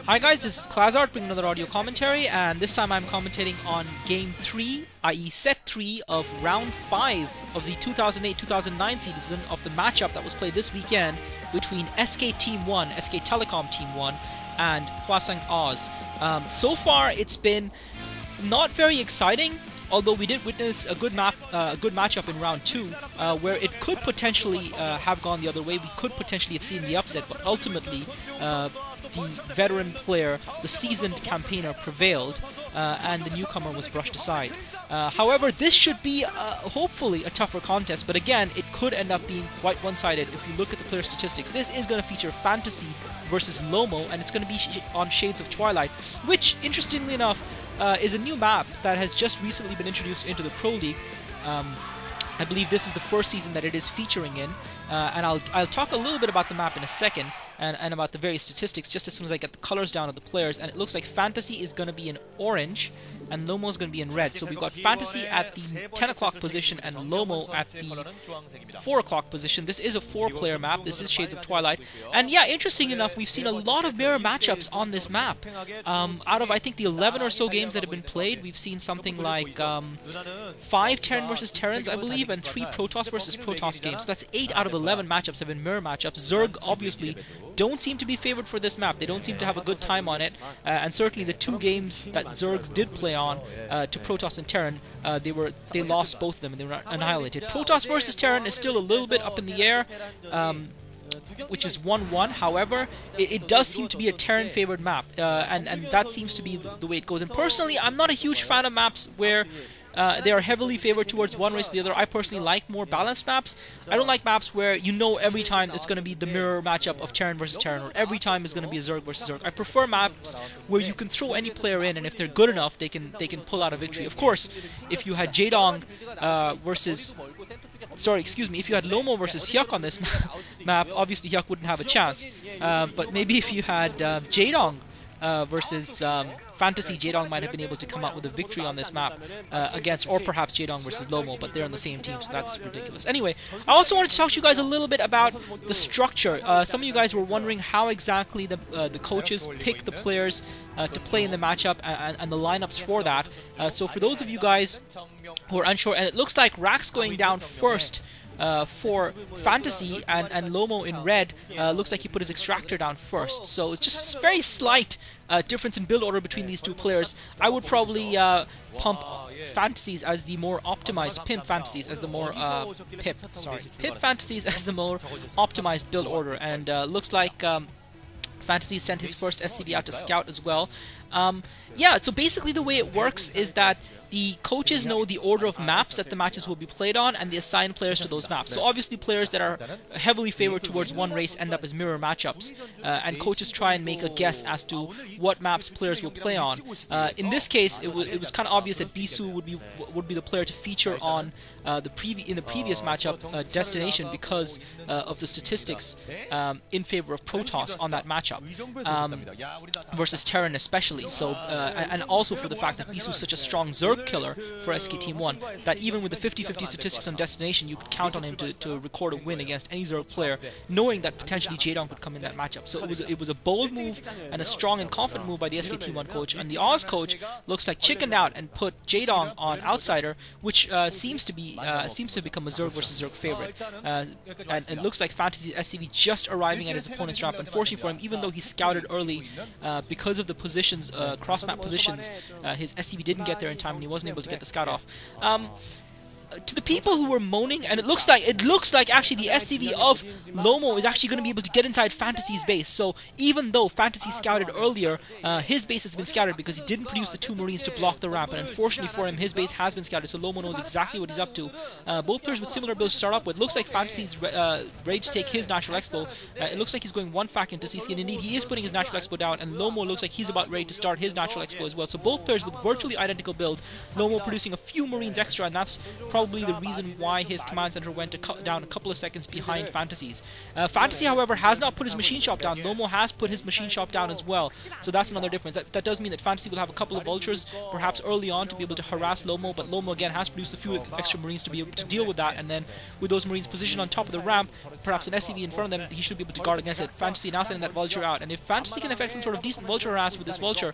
Hi guys, this is Klazart bringing another audio commentary, and this time I'm commentating on Game 3, i.e. Set 3 of Round 5 of the 2008-2009 season of the matchup that was played this weekend between SKT1, SK Telecom Team 1, and Hwasong Oz. So far it's been not very exciting, although we did witness a good matchup in Round 2, where it could potentially have gone the other way. We could potentially have seen the upset, but ultimately the veteran player, the seasoned campaigner, prevailed, and the newcomer was brushed aside. However, this should be hopefully a tougher contest, but again, it could end up being quite one-sided if you look at the player statistics. This is going to feature Fantasy versus Lomo, and it's going to be on Shades of Twilight, which, interestingly enough, is a new map that has just recently been introduced into the Pro League. I believe this is the first season that it is featuring in, and I'll talk a little bit about the map in a second, and about the various statistics just as soon as I get the colors down of the players. And it looks like Fantasy is going to be in orange and Lomo is going to be in red. So we've got Fantasy at the 10 o'clock position and Lomo at the 4 o'clock position. This is a 4-player map. This is Shades of Twilight. And yeah, interesting enough, we've seen a lot of mirror matchups on this map. Out of, I think, the 11 or so games that have been played, we've seen something like 5 Terran versus Terrans, I believe, and 3 Protoss versus Protoss games. So that's 8 out of 11 matchups have been mirror matchups. Zerg, obviously, don't seem to be favored for this map. They don't seem to have a good time on it, and certainly the 2 games that Zergs did play on to Protoss and Terran, they lost both of them and they were annihilated. Protoss versus Terran is still a little bit up in the air, which is 1-1. However, it does seem to be a Terran favored map, and that seems to be the way it goes. And personally, I'm not a huge fan of maps where they are heavily favored towards one race or the other. I personally like more balanced maps. I don't like maps where you know every time it's going to be the mirror matchup of Terran versus Terran, or every time it's going to be a Zerg versus Zerg. I prefer maps where you can throw any player in, and if they're good enough, they can pull out a victory. Of course, if you had Jaedong if you had Lomo versus Hyuk on this map, obviously Hyuk wouldn't have a chance. But maybe if you had Jaedong versus Fantasy, Jaedong might have been able to come out with a victory on this map against, or perhaps Jaedong versus Lomo, but they're on the same team, so that's ridiculous. Anyway, I also wanted to talk to you guys a little bit about the structure. Some of you guys were wondering how exactly the coaches pick the players to play in the matchup and the lineups for that. So for those of you guys who are unsure, and it looks like Rax going down first for Fantasy, and Lomo in red, looks like he put his Extractor down first. So it's just a very slight difference in build order between these 2 players. I would probably pump Fantasies as the more optimized, Pimp Fantasies as the more Pimp Fantasies as the more optimized build order. And looks like Fantasy sent his first SCV out to scout as well. Yeah, so basically the way it works is that the coaches know the order of maps that the matches will be played on, and they assign players to those maps. So obviously players that are heavily favored towards one race end up as mirror matchups, and coaches try and make a guess as to what maps players will play on. In this case, it was kind of obvious that Bisu would be the player to feature on in the previous matchup, Destination, because of the statistics in favor of Protoss on that matchup, versus Terran especially. So and also for the fact that Bisu is such a strong Zerg killer for SKT1 that even with the 50-50 statistics on Destination, you could count on him to record a win against any Zerg player, knowing that potentially Jaedong could come in that matchup. So it was a bold move and a strong and confident move by the SKT1 coach, and the Oz coach looks like chickened out and put Jaedong on Outsider, which seems to become a Zerg versus Zerg favorite. And it looks like Fantasy SCV just arriving at his opponent's ramp. Unfortunately for him, even though he scouted early, because of the positions, cross-map positions, his SCV didn't get there in time, and he wasn't able to get the scout off. To the people who were moaning, and it looks like actually the SCV of Lomo is actually going to be able to get inside Fantasy's base. So even though Fantasy scouted earlier, his base has been scouted because he didn't produce the 2 Marines to block the ramp, and unfortunately for him, his base has been scouted, so Lomo knows exactly what he's up to. Both players with similar builds to start up with. Looks like Fantasy's ready to take his Natural Expo. It looks like he's going 1 fac into CC, and indeed he is putting his Natural Expo down, and Lomo looks like he's about ready to start his Natural Expo as well. So both players with virtually identical builds, Lomo producing a few Marines extra, and that's probably probably the reason why his command center went down a couple of seconds behind Fantasy's. Fantasy, however, has not put his machine shop down. Lomo has put his machine shop down as well, so that's another difference. That does mean that Fantasy will have a couple of vultures, perhaps early on, to be able to harass Lomo, but Lomo again has produced a few extra marines to be able to deal with that, and then with those marines positioned on top of the ramp, perhaps an SCV in front of them, he should be able to guard against it. Fantasy now sending that vulture out, and if Fantasy can effect some sort of decent vulture harass with this vulture,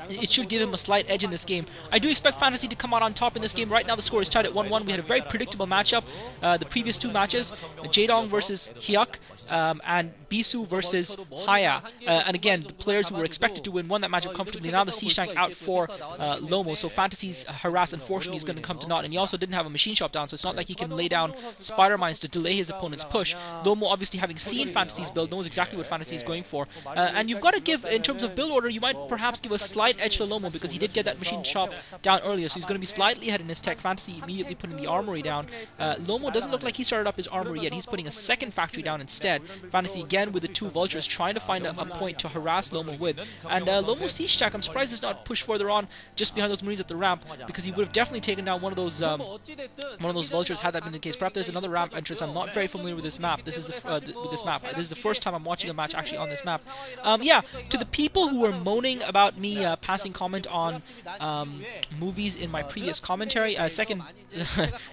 it should give him a slight edge in this game. I do expect Fantasy to come out on top in this game. Right now the score is tied at 1-1. We had a very predictable matchup. The previous two matches, Jaedong versus Hyuk, and Bisu versus Haya. And again, the players who were expected to win won that matchup comfortably. Now the siege tank out for Lomo, so Fantasy's harass unfortunately is going to come to naught. And he also didn't have a machine shop down, so it's not like he can lay down spider mines to delay his opponent's push. Lomo, obviously having seen Fantasy's build, knows exactly what Fantasy is going for. And you've got to give, in terms of build order, you might perhaps give a slight edge to Lomo because he did get that machine shop down earlier, so he's going to be slightly ahead in his tech. Fantasy immediately putting the armory down. Lomo doesn't look like he started up his armory yet. He's putting a second factory down instead. Fantasy again with the two vultures trying to find a point to harass Lomo with. And Lomo's siege stack, I'm surprised it's not pushed further on just behind those marines at the ramp, because he would have definitely taken down one of those vultures had that been the case. Perhaps there's another ramp entrance. I'm not very familiar with this map. This is This is the first time I'm watching a match actually on this map. Yeah, to the people who were moaning about me passing comment on movies in my previous commentary, second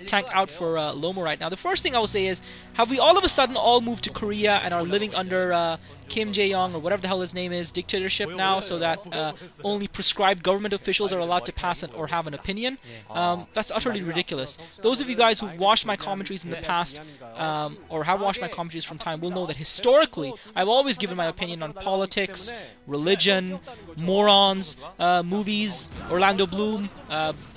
tank out for Lomo right now. The first thing I will say is, have we all of a sudden all moved to Korea and are living under Kim Jae-young, or whatever the hell his name is, dictatorship now, so that only prescribed government officials are allowed to pass it or have an opinion? That's utterly ridiculous. Those of you guys who've watched my commentaries in the past, or have watched my commentaries from time, will know that historically I've always given my opinion on politics, religion, morons, movies, Orlando Bloom,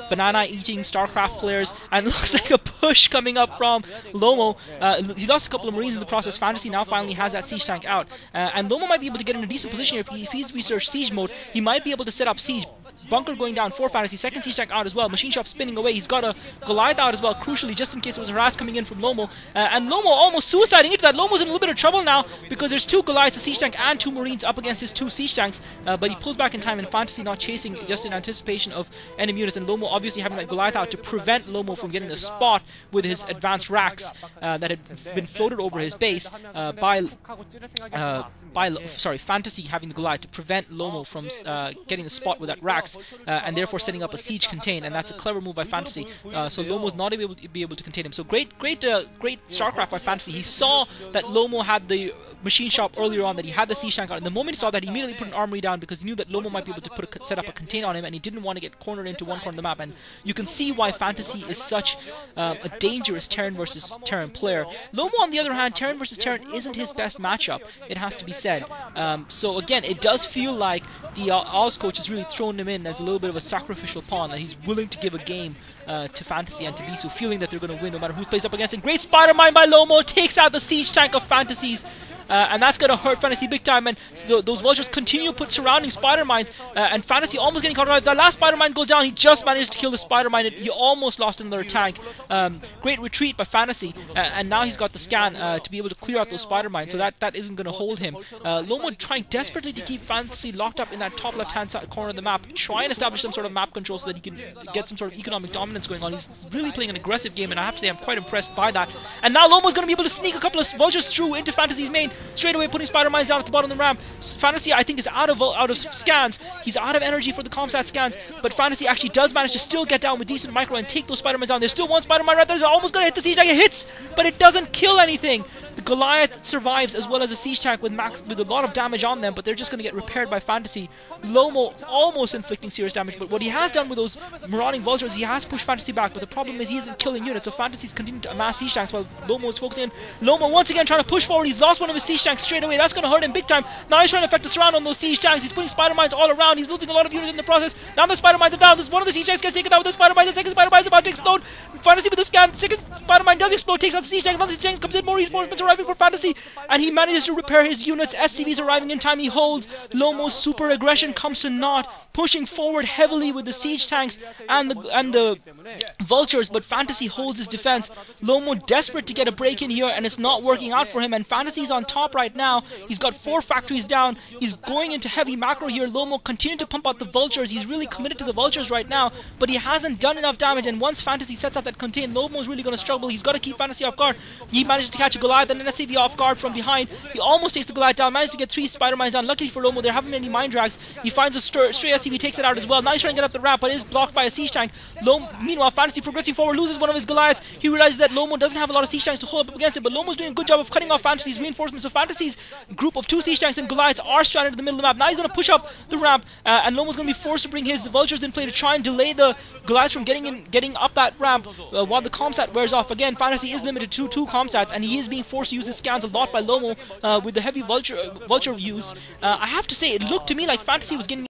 banana-eating StarCraft players, and it looks like a push coming up from Lomo. He lost a couple of marines in the process. Fantasy now finally has that siege tank out. And Lomo might be able to get in a decent position if he's researched siege mode. He might be able to set up siege. Bunker going down for Fantasy, second siege tank out as well, machine shop spinning away. He's got a Goliath out as well, crucially, just in case it was a harass coming in from Lomo. And Lomo almost suiciding into that. Lomo's in a little bit of trouble now because there's two Goliaths, a siege tank, and two marines up against his two siege tanks. But he pulls back in time, and Fantasy not chasing just in anticipation of enemy units. And Lomo obviously having that Goliath out to prevent Lomo from getting a spot with his advanced racks that had been floated over his base Fantasy having the Goliath to prevent Lomo from getting the spot with that racks, and therefore setting up a siege contain, and that's a clever move by Fantasy. So Lomo's not able to be able to contain him. So great StarCraft by Fantasy. He saw that Lomo had the machine shop earlier on, that he had the siege tank out, and the moment he saw that, he immediately put an armory down because he knew that Lomo might be able to set up a contain on him, and he didn't want to get cornered into one corner of the map. And you can see why Fantasy is such a dangerous Terran versus Terran player. Lomo, on the other hand, Terran versus Terran isn't his best matchup, it has to be said. So again, it does feel like the Oz coach has really thrown him in as a little bit of a sacrificial pawn, that he's willing to give a game to Fantasy and to Bisu, feeling that they're going to win no matter who's placed up against him. Great spider mine by Lomo, takes out the siege tank of Fantasy's. And that's going to hurt Fantasy big time, and so those vultures continue to put surrounding spider mines, and Fantasy almost getting caught out. The last spider mine goes down, he just managed to kill the spider mine, and he almost lost another tank. Great retreat by Fantasy, and now he's got the scan to be able to clear out those spider mines, so that isn't going to hold him. Lomo trying desperately to keep Fantasy locked up in that top left-hand side corner of the map, try and establish some sort of map control so that he can get some sort of economic dominance going on. He's really playing an aggressive game, and I have to say I'm quite impressed by that. And now Lomo's going to be able to sneak a couple of vultures through into Fantasy's main, straight away putting spider mines down at the bottom of the ramp. Fantasy, I think, is out of scans. He's out of energy for the comsat scans, but Fantasy actually does manage to still get down with decent micro and take those spider mines down. There's still one spider mine right there. It's almost going to hit the siege tank. It hits, but it doesn't kill anything. The Goliath survives, as well as a siege tank with a lot of damage on them, but they're just going to get repaired by Fantasy. Lomo almost inflicting serious damage, but what he has done with those marauding vultures, he has pushed Fantasy back, but the problem is he isn't killing units, so Fantasy's continuing to amass siege tanks while Lomo is focusing in. Lomo once again trying to push forward. He's lost one of his siege tanks straight away. That's going to hurt him big time. Now he's trying to effect a surround on those siege tanks. He's putting spider mines all around. He's losing a lot of units in the process. Now the spider mines are down. This one of the siege tanks gets taken out with the spider mine. The second spider mine is about to explode. Fantasy with the scan. Second spider mine does explode, takes out the siege tank. Another siege tank comes in, more reinforcements arriving for Fantasy, and he manages to repair his units. SCV's arriving in time. He holds. Lomo's super aggression comes to naught, pushing forward heavily with the siege tanks and the vultures, but Fantasy holds his defense. Lomo desperate to get a break in here, and it's not working out for him, and Fantasy's on top right now. He's got 4 factories down. He's going into heavy macro here. Lomo continuing to pump out the vultures. He's really committed to the vultures right now, but he hasn't done enough damage, and once Fantasy sets up that contain, Lomo's really going to struggle. He's got to keep Fantasy off guard. He manages to catch a Goliath and an SCV off guard from behind. He almost takes the Goliath down, manages to get 3 Spider-Mines down. Luckily for Lomo, there haven't been any mine drags. He finds a stray SCV, takes it out as well. Now he's trying to get up the ramp, but is blocked by a siege tank. Meanwhile, Fantasy progressing forward, loses one of his Goliaths. He realizes that Lomo doesn't have a lot of siege tanks to hold up against it, but Lomo's doing a good job of cutting off Fantasy's reinforcements. So Fantasy's group of 2 siege tanks and Goliaths are stranded in the middle of the map. Now he's going to push up the ramp, and Lomo's going to be forced to bring his vultures in play to try and delay the Goliaths from getting up that ramp while the comsat wears off. Again, Fantasy is limited to 2 comsats, and he is being forced to use his scans a lot by Lomo with the heavy vulture use. I have to say, it looked to me like Fantasy was getting